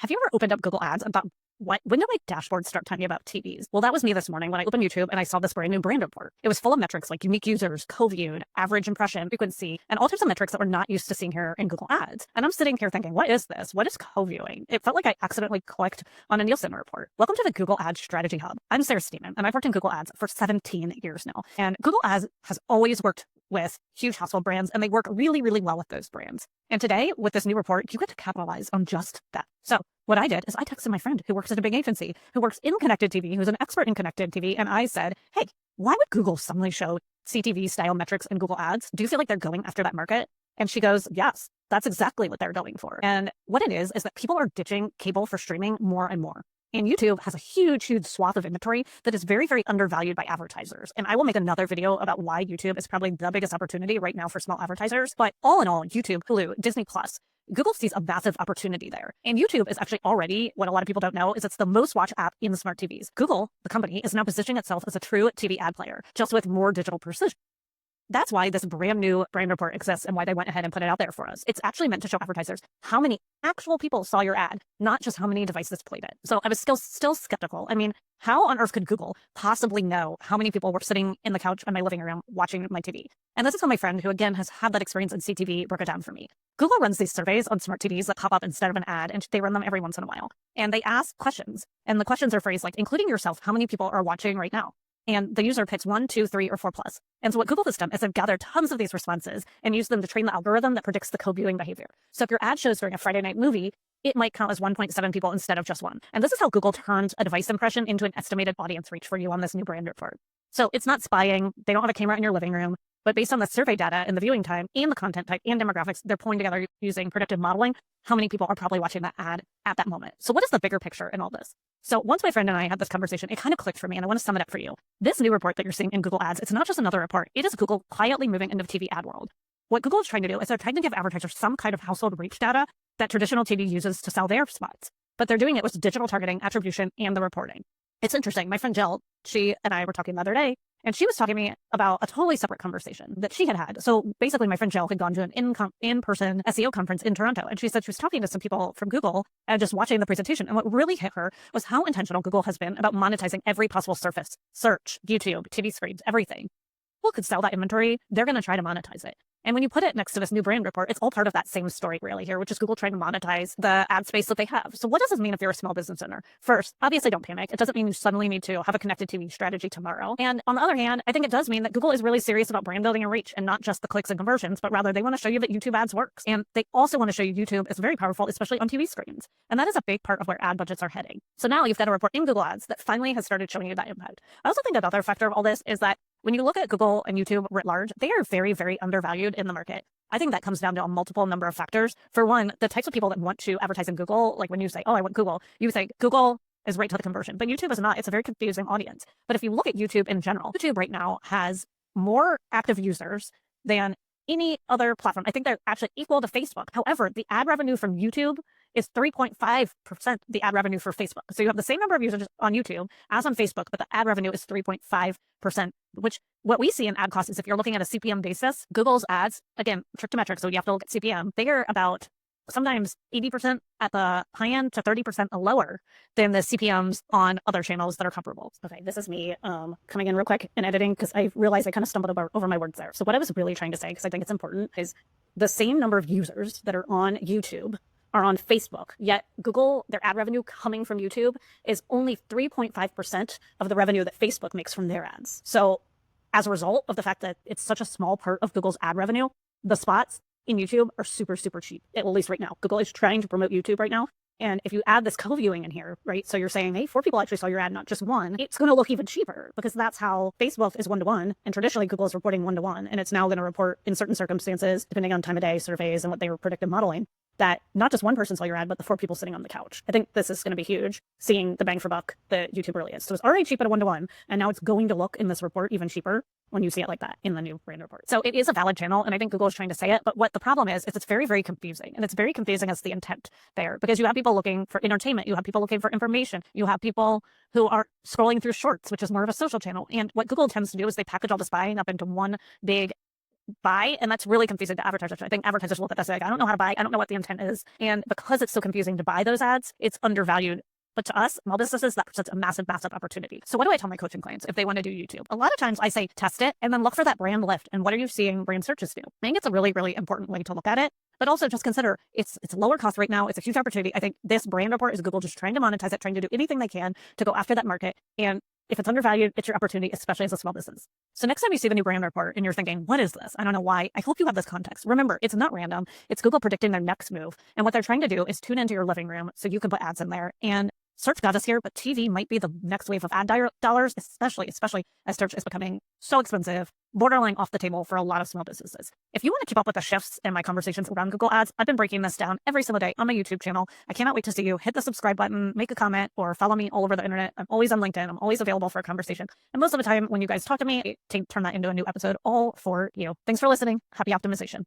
Have you ever opened up Google Ads and thought, when did my dashboard start telling me about TVs? Well, that was me this morning when I opened YouTube and I saw this brand new brand report. It was full of metrics like unique users, co-viewed, average impression, frequency, and all types of metrics that we're not used to seeing here in Google Ads. And I'm sitting here thinking, what is this? What is co-viewing? It felt like I accidentally clicked on a Nielsen report. Welcome to the Google Ads Strategy Hub. I'm Sarah Steeman, and I've worked in Google Ads for 17 years now. And Google Ads has always worked with huge household brands, and they work really, really well with those brands. And today, with this new report, you get to capitalize on just that. So what I did is I texted my friend who works at a big agency, who works in connected TV, who's an expert in connected TV, and I said, hey, why would Google suddenly show CTV style metrics in Google Ads? Do you feel like they're going after that market? And she goes, yes, that's exactly what they're going for. And what it is that people are ditching cable for streaming more and more. And YouTube has a huge, huge swath of inventory that is very, very undervalued by advertisers. And I will make another video about why YouTube is probably the biggest opportunity right now for small advertisers. But all in all, YouTube, Hulu, Disney Plus, Google sees a massive opportunity there. And YouTube is actually already, what a lot of people don't know, is it's the most watched app in smart TVs. Google, the company, is now positioning itself as a true TV ad player, just with more digital precision. That's why this brand new brand report exists and why they went ahead and put it out there for us. It's actually meant to show advertisers how many actual people saw your ad, not just how many devices played it. So I was still skeptical. I mean, how on earth could Google possibly know how many people were sitting in the couch in my living room watching my TV? And this is how my friend, who again has had that experience in CTV, broke it down for me. Google runs these surveys on smart TVs that pop up instead of an ad, and they run them every once in a while. And they ask questions, and the questions are phrased like, including yourself, how many people are watching right now? And the user picks 1, 2, 3, or 4 plus. And so what Google has done is they've gathered tons of these responses and used them to train the algorithm that predicts the co-viewing behavior. So if your ad shows during a Friday night movie, it might count as 1.7 people instead of just 1. And this is how Google turns a device impression into an estimated audience reach for you on this new brand report. So it's not spying. They don't have a camera in your living room. But based on the survey data and the viewing time and the content type and demographics, they're pulling together using predictive modeling how many people are probably watching that ad at that moment. So what is the bigger picture in all this? So once my friend and I had this conversation, it kind of clicked for me, and I want to sum it up for you. This new report that you're seeing in Google Ads, it's not just another report. It is Google quietly moving into the TV ad world. What Google is trying to do is they're trying to give advertisers some kind of household reach data that traditional TV uses to sell their spots. But they're doing it with digital targeting, attribution, and the reporting. It's interesting. My friend Jill, she and I were talking the other day, and she was talking to me about a totally separate conversation that she had had. So basically, my friend Jill had gone to an in-person SEO conference in Toronto. And she said she was talking to some people from Google and just watching the presentation. And what really hit her was how intentional Google has been about monetizing every possible surface: search, YouTube, TV screens, everything. Google could sell that inventory. They're going to try to monetize it. And when you put it next to this new brand report, it's all part of that same story really here, which is Google trying to monetize the ad space that they have. So what does this mean if you're a small business owner? First, obviously don't panic. It doesn't mean you suddenly need to have a connected TV strategy tomorrow. And on the other hand, I think it does mean that Google is really serious about brand building and reach, and not just the clicks and conversions, but rather they want to show you that YouTube ads works. And they also want to show you YouTube is very powerful, especially on TV screens. And that is a big part of where ad budgets are heading. So now you've got a report in Google Ads that finally has started showing you that impact. I also think another factor of all this is that when you look at Google and YouTube writ large, they are very, very undervalued in the market. I think that comes down to a multiple number of factors. For one, the types of people that want to advertise in Google, like when you say, oh, I want Google, you say Google is right to the conversion, but YouTube is not. It's a very confusing audience. But if you look at YouTube in general, YouTube right now has more active users than any other platform. I think they're actually equal to Facebook. However, the ad revenue from YouTube is 3.5% the ad revenue for Facebook. So you have the same number of users on YouTube as on Facebook, but the ad revenue is 3.5%, which what we see in ad costs is if you're looking at a CPM basis, Google's ads, again, trick to metrics, so you have to look at CPM, they are about sometimes 80% at the high end to 30% lower than the CPMs on other channels that are comparable. Okay, this is me coming in real quick and editing because I realized I kind of stumbled over my words there. So what I was really trying to say, because I think it's important, is the same number of users that are on YouTube are on Facebook, yet Google, their ad revenue coming from YouTube is only 3.5% of the revenue that Facebook makes from their ads. So as a result of the fact that it's such a small part of Google's ad revenue, the spots in YouTube are super, super cheap, at least right now. Google is trying to promote YouTube right now. And if you add this co-viewing in here, right? So you're saying, hey, 4 people actually saw your ad, not just 1. It's going to look even cheaper because that's how Facebook is 1-to-1. And traditionally Google is reporting 1-to-1. And it's now going to report in certain circumstances, depending on time of day, surveys, and what they were predictive modeling, that not just 1 person saw your ad, but the 4 people sitting on the couch. I think this is going to be huge, seeing the bang for buck that YouTube really is. So it's already cheap at a 1-to-1. And now it's going to look in this report even cheaper when you see it like that in the new brand report. So it is a valid channel, and I think Google is trying to say it, but what the problem is it's very, very confusing. And it's very confusing as the intent there, because you have people looking for entertainment, you have people looking for information, you have people who are scrolling through shorts, which is more of a social channel. And what Google tends to do is they package all this buying up into one big buy, and that's really confusing to advertisers. I think advertisers look at this like, I don't know how to buy, I don't know what the intent is. And because it's so confusing to buy those ads, it's undervalued. But to us, small businesses, that presents a massive, massive opportunity. So what do I tell my coaching clients if they want to do YouTube? A lot of times I say, test it and then look for that brand lift. And what are you seeing brand searches do? I think it's a really, really important way to look at it. But also just consider it's lower cost right now. It's a huge opportunity. I think this brand report is Google just trying to monetize it, trying to do anything they can to go after that market. And if it's undervalued, it's your opportunity, especially as a small business. So next time you see the new brand report and you're thinking, what is this? I don't know why. I hope you have this context. Remember, it's not random. It's Google predicting their next move. And what they're trying to do is tune into your living room so you can put ads in there. And search got us here, but TV might be the next wave of ad dollars, especially as search is becoming so expensive, borderline off the table for a lot of small businesses. If you want to keep up with the shifts in my conversations around Google Ads, I've been breaking this down every single day on my YouTube channel. I cannot wait to see you. Hit the subscribe button, make a comment, or follow me all over the internet. I'm always on LinkedIn. I'm always available for a conversation. And most of the time when you guys talk to me, I turn that into a new episode all for you. Thanks for listening. Happy optimization.